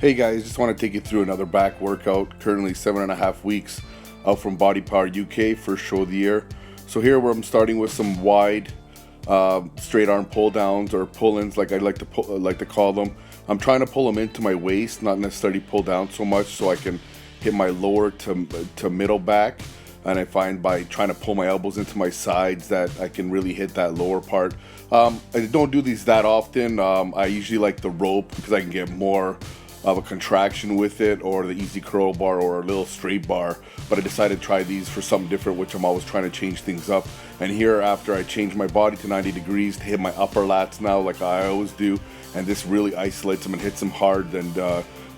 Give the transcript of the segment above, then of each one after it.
Hey guys, just want to take you through another back workout. Currently 7.5 weeks out from Body Power UK, first show of the year. So here where I'm starting with some wide straight arm pull downs or pull-ins, like I like to call them. I'm trying to pull them into my waist, not necessarily pull down so much, so I can hit my lower to middle back. And I find by trying to pull my elbows into my sides that I can really hit that lower part. I don't do these that often. I usually like the rope because I can get more of a contraction with it, or the easy curl bar, or a little straight bar. But I decided to try these for something different, which I'm always trying to change things up. And here, after I change my body to 90 degrees to hit my upper lats now, like I always do, and this really isolates them and hits them hard than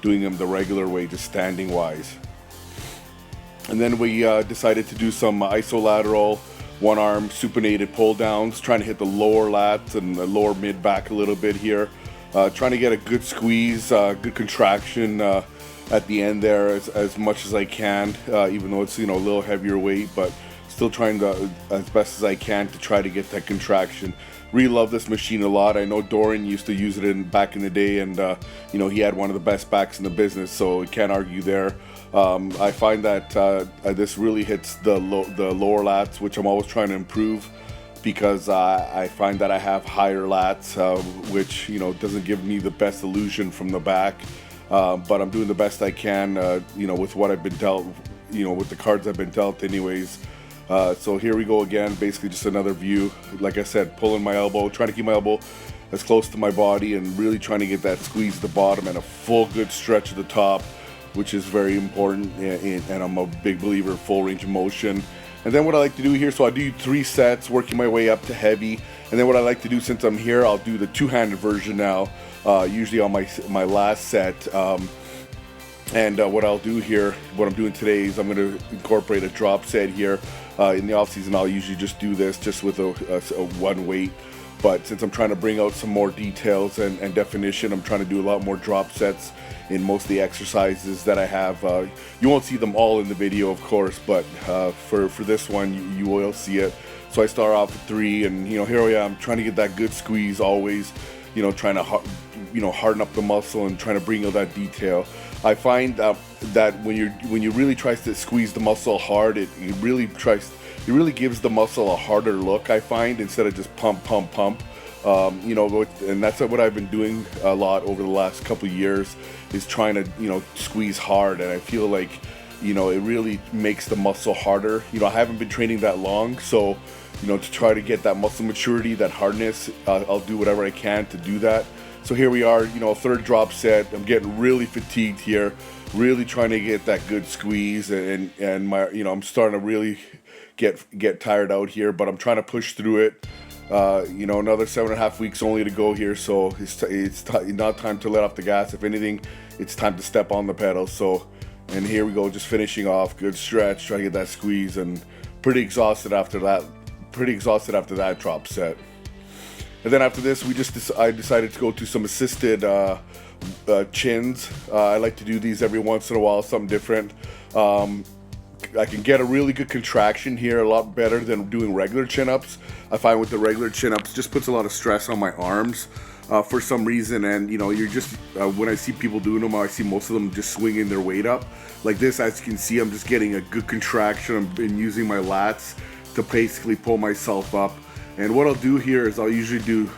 doing them the regular way, just standing wise. And then we decided to do some isolateral one arm supinated pull downs, trying to hit the lower lats and the lower mid back a little bit here. Trying to get a good squeeze, good contraction at the end there as much as I can, even though it's a little heavier weight, but still trying to as best as I can to try to get that contraction. Really love this machine a lot. I know Dorian used to use it back in the day, and he had one of the best backs in the business, so we can't argue there. I find that this really hits the lower lats, which I'm always trying to improve, because I find that I have higher lats, which doesn't give me the best illusion from the back, but I'm doing the best I can, with what I've been dealt, with the cards I've been dealt anyways. So here we go again, basically just another view. Like I said, pulling my elbow, trying to keep my elbow as close to my body, and really trying to get that squeeze at the bottom and a full good stretch at the top, which is very important, and I'm a big believer in full range of motion. And then what I like to do here, so I do 3 sets, working my way up to heavy. And then what I like to do, since I'm here, I'll do the two-handed version now, usually on my last set. What I'll do here, what I'm doing today, is I'm going to incorporate a drop set here. In the off season, I'll usually just do this just with a one weight. But since I'm trying to bring out some more details and definition, I'm trying to do a lot more drop sets in most of the exercises that I have. You won't see them all in the video, of course, but for this one, you will see it. So I start off with 3, and here I am trying to get that good squeeze always. Trying to harden up the muscle and trying to bring out that detail. I find that when you really try to squeeze the muscle hard, it really gives the muscle a harder look, I find, instead of just pump. And that's what I've been doing a lot over the last couple of years, is trying to squeeze hard, and I feel like it really makes the muscle harder. I haven't been training that long, so to try to get that muscle maturity, that hardness, I'll do whatever I can to do that. So here we are, third drop set. I'm getting really fatigued here, really trying to get that good squeeze, and my I'm starting to really get tired out here, but I'm trying to push through it. Another 7.5 weeks only to go here, so it's not time to let off the gas. If anything, it's time to step on the pedal. So, and here we go, just finishing off, good stretch, try to get that squeeze, and pretty exhausted after that drop set. And then after this, I decided to go to some assisted chins. I like to do these every once in a while, something different. I can get a really good contraction here, a lot better than doing regular chin-ups. I find with the regular chin-ups, just puts a lot of stress on my arms for some reason. And you're just when I see people doing them, I see most of them just swinging their weight up like this. As you can see, I'm just getting a good contraction. I've been using my lats to basically pull myself up. And what I'll do here is I usually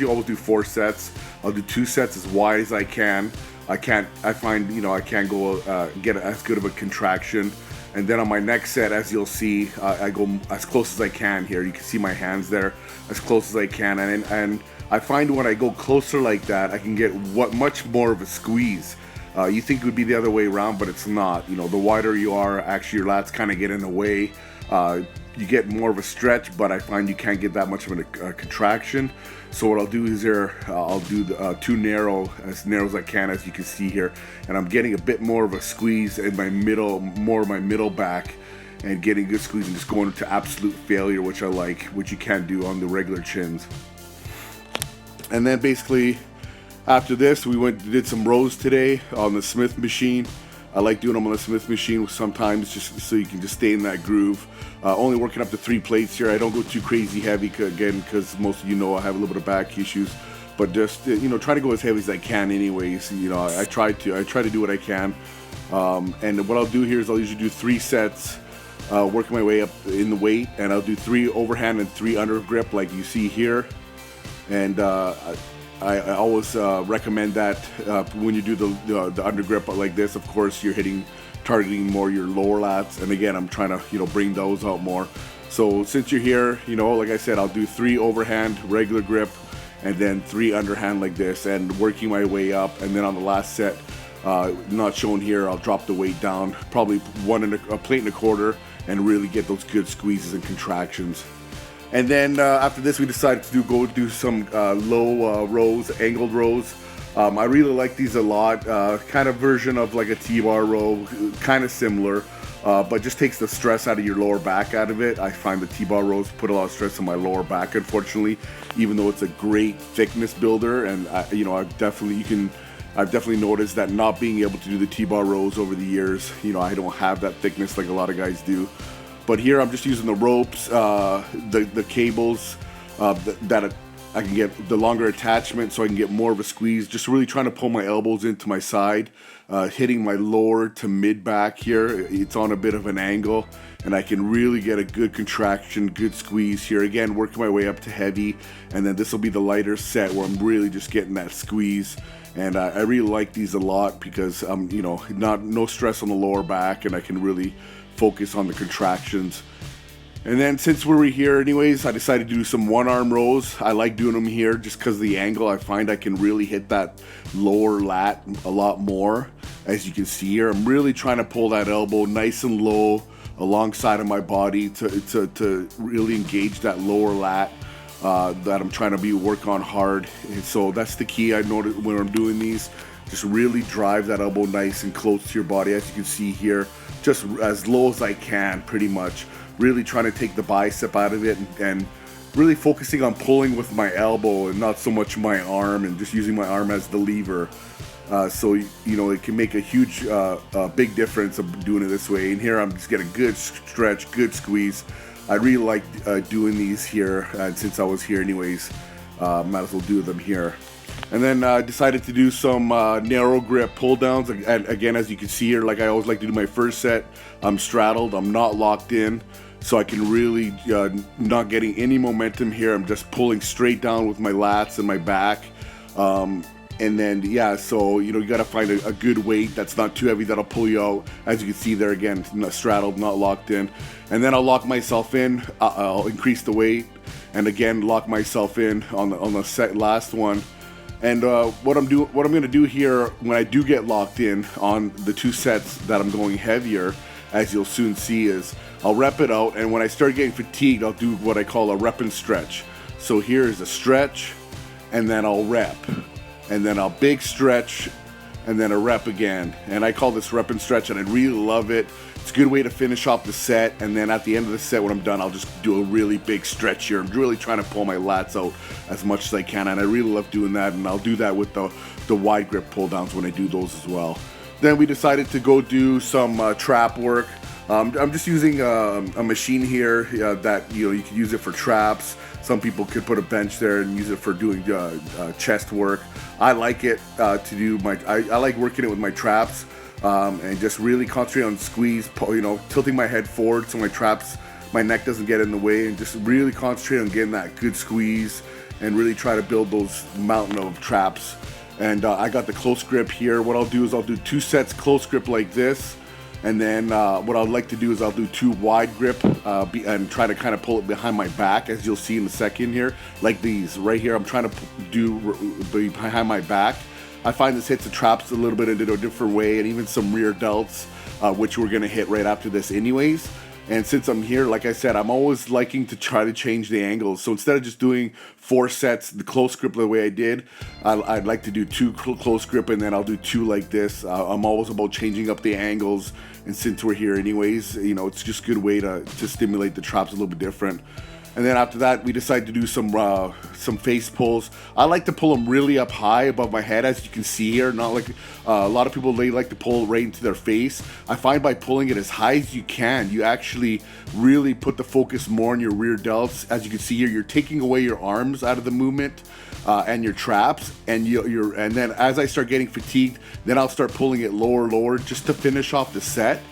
always do 4 sets. I'll do 2 sets as wide as I can. I find I can't go get as good of a contraction. And then on my next set, as you'll see, I go as close as I can here. You can see my hands there, as close as I can. And I find when I go closer like that, I can get much more of a squeeze. You think it would be the other way around, but it's not. The wider you are, actually your lats kind of get in the way. You get more of a stretch, but I find you can't get that much of a contraction. So what I'll do is I'll do the, too narrow as I can, as you can see here, and I'm getting a bit more of a squeeze in my more of my middle back, and getting good squeeze and just going to absolute failure, which I like, which you can't do on the regular chins. And then basically after this, we did some rows today on the Smith machine. I like doing them on the Smith machine sometimes, just so you can just stay in that groove. Only working up to 3 plates here. I don't go too crazy heavy, again, because most of I have a little bit of back issues. but just try to go as heavy as I can anyways. I try to do what I can. And what I'll do here is I'll usually do 3 sets, working my way up in the weight, and I'll do 3 overhand and 3 under grip like you see here. And I always recommend that when you do the under grip like this, of course you're targeting more your lower lats, and again I'm trying to bring those out more. So since you're here, like I said, I'll do 3 overhand regular grip and then 3 underhand like this, and working my way up. And then on the last set, not shown here, I'll drop the weight down, probably a plate and a quarter, and really get those good squeezes and contractions. And then after this, we decided to go do some low rows, angled rows. I really like these a lot. Kind of version of like a T-bar row, kind of similar, but just takes the stress out of your lower back out of it. I find the T-bar rows put a lot of stress on my lower back, unfortunately, even though it's a great thickness builder. And I've definitely noticed that not being able to do the T-bar rows over the years, I don't have that thickness like a lot of guys do. But here I'm just using the ropes, the cables that I can get the longer attachment so I can get more of a squeeze. Just really trying to pull my elbows into my side, hitting my lower to mid back here. It's on a bit of an angle, and I can really get a good contraction, good squeeze here. Again, working my way up to heavy, and then this will be the lighter set where I'm really just getting that squeeze. And I really like these a lot because no stress on the lower back, and I can really focus on the contractions. And then since we were here anyways, I decided to do some 1-arm rows. I like doing them here just because of the angle. I find I can really hit that lower lat a lot more. As you can see here, I'm really trying to pull that elbow nice and low alongside of my body to really engage that lower lat that I'm trying to work on hard. And so that's the key I noticed when I'm doing these. Just really drive that elbow nice and close to your body, as you can see here, just as low as I can, pretty much. Really trying to take the bicep out of it, and really focusing on pulling with my elbow and not so much my arm, and just using my arm as the lever. So it can make a huge, big difference of doing it this way. And here I'm just getting a good stretch, good squeeze. I really like doing these here, and since I was here anyways, might as well do them here. And then I decided to do some narrow grip pull downs. And again, as you can see here, like I always like to do my first set, I'm straddled, I'm not locked in, so I can really not getting any momentum here. I'm just pulling straight down with my lats and my back. And then so you gotta find a good weight that's not too heavy, that'll pull you out. As you can see there, again, straddled, not locked in. And then I'll lock myself in, I'll increase the weight, and again lock myself in on the last one. And what I'm going to do here when I do get locked in on the 2 sets that I'm going heavier, as you'll soon see, is I'll rep it out, and when I start getting fatigued, I'll do what I call a rep and stretch. So here is a stretch, and then I'll rep, and then I'll big stretch, and then a rep again. And I call this rep and stretch, and I really love it. It's a good way to finish off the set, and then at the end of the set when I'm done, I'll just do a really big stretch here. I'm really trying to pull my lats out as much as I can, and I really love doing that, and I'll do that with the wide grip pull downs when I do those as well. Then we decided to go do some trap work. I'm just using a machine here that you can use it for traps. Some people could put a bench there and use it for doing chest work. I like it to do I like working it with my traps. And just really concentrate on squeeze, tilting my head forward so my neck doesn't get in the way, and just really concentrate on getting that good squeeze and really try to build those mountain of traps. And I got the close grip here. What I'll do is I'll do 2 sets close grip like this, and then what I'd like to do is I'll do 2 wide grip and try to kind of pull it behind my back, as you'll see in a second here, like these right here. I'm trying to do behind my back. I find this hits the traps a little bit in a different way, and even some rear delts, which we're going to hit right after this anyways. And since I'm here, like I said, I'm always liking to try to change the angles. So instead of just doing 4 sets, the close grip the way I did, I'd like to do 2 close grip, and then I'll do 2 like this. I'm always about changing up the angles, and since we're here anyways, it's just a good way to stimulate the traps a little bit different. And then after that, we decided to do some face pulls. I like to pull them really up high above my head, as you can see here. Not like a lot of people, they like to pull right into their face. I find by pulling it as high as you can, you actually really put the focus more on your rear delts. As you can see here, you're taking away your arms out of the movement and your traps. And and then as I start getting fatigued, then I'll start pulling it lower, just to finish off the set.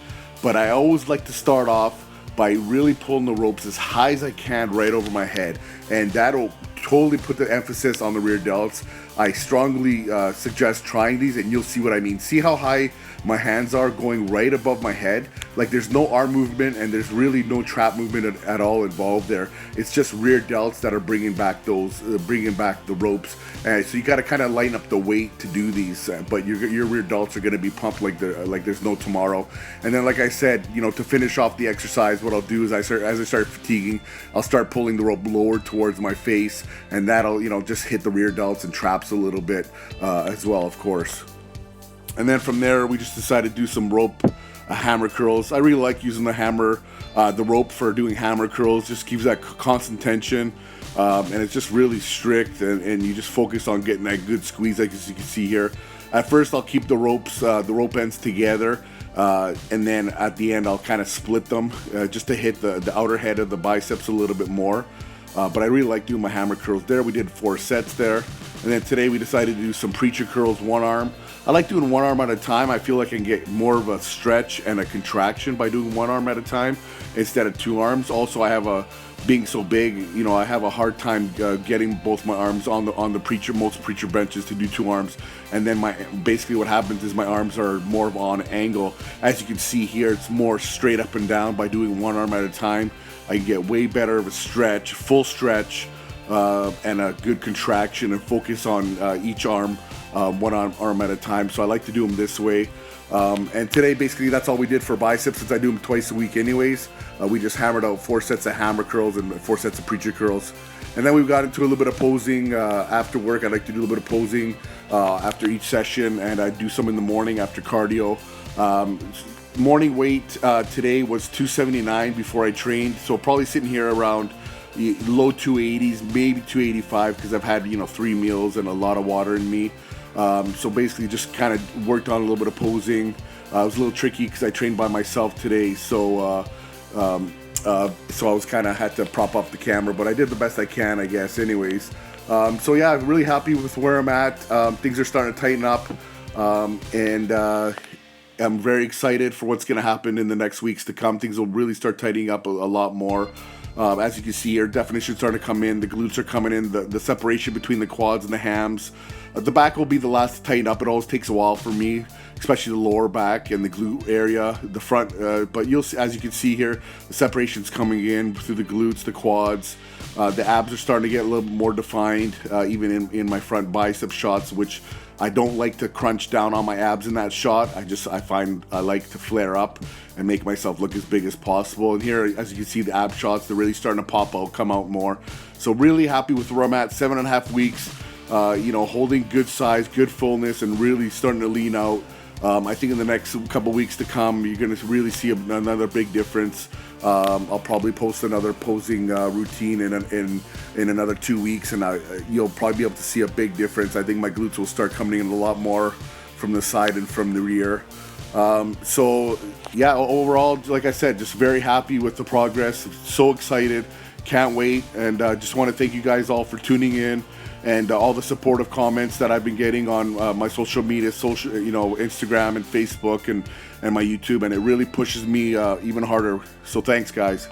But I always like to start off by really pulling the ropes as high as I can right over my head, and that'll totally put the emphasis on the rear delts. I strongly suggest trying these, and you'll see what I mean. See how high my hands are going right above my head? Like, there's no arm movement and there's really no trap movement at all involved there. It's just rear delts that are bringing back the ropes. So you got to kind of line up the weight to do these, but your rear delts are going to be pumped like there's no tomorrow. And then, like I said, to finish off the exercise, what I'll do is as I start fatiguing, I'll start pulling the rope lower towards my face, and that'll just hit the rear delts and traps a little bit as well, of course. And then from there, we just decided to do some rope hammer curls. I really like using the rope for doing hammer curls. Just keeps that constant tension, and it's just really strict, and you just focus on getting that good squeeze, like as you can see here. At first, I'll keep the rope ends together, and then at the end, I'll kind of split them just to hit the outer head of the biceps a little bit more. But I really like doing my hammer curls there. We did 4 sets there. And then today we decided to do some preacher curls, one arm. I like doing one arm at a time. I feel like I can get more of a stretch and a contraction by doing one arm at a time instead of 2 arms. Also, being so big, I have a hard time getting both my arms on the most preacher benches to do 2 arms. And then basically what happens is my arms are more on angle. As you can see here, it's more straight up and down by doing one arm at a time. I can get way better of a stretch, full stretch, and a good contraction, and focus on each arm, one arm at a time. So I like to do them this way. And today, basically, that's all we did for biceps, since I do them twice a week anyways. We just hammered out 4 sets of hammer curls and 4 sets of preacher curls. And then we've got into a little bit of posing after work. I like to do a little bit of posing after each session, and I do some in the morning after cardio. Morning weight today was 279 before I trained, so probably sitting here around low 280s, maybe 285, because I've had 3 meals and a lot of water in me. So basically just kind of worked on a little bit of posing. It was a little tricky because I trained by myself today, so I was kind of had to prop up the camera, but I did the best I can, I guess, anyways. So yeah, I'm really happy with where I'm at. Things are starting to tighten up, and I'm very excited for what's going to happen in the next weeks to come. Things will really start tightening up a lot more. As you can see here, definition's starting to come in. The glutes are coming in. The separation between the quads and the hams. The back will be the last to tighten up. It always takes a while for me, especially the lower back and the glute area. The front, but you'll see, as you can see here, the separation's coming in through the glutes, the quads. The abs are starting to get a little bit more defined, even in my front bicep shots, which I don't like to crunch down on my abs in that shot. I find I like to flare up and make myself look as big as possible. And here, as you can see, the ab shots, they're really starting to pop out, come out more. So really happy with where I'm at. 7.5 weeks, holding good size, good fullness, and really starting to lean out. I think in the next couple weeks to come, you're going to really see another big difference. I'll probably post another posing routine in another 2 weeks, and you'll probably be able to see a big difference. I think my glutes will start coming in a lot more from the side and from the rear. So yeah, overall, like I said, just very happy with the progress. So excited, can't wait, and just want to thank you guys all for tuning in, and all the supportive comments that I've been getting on my social media, Instagram and Facebook and my YouTube, and it really pushes me even harder. So thanks, guys.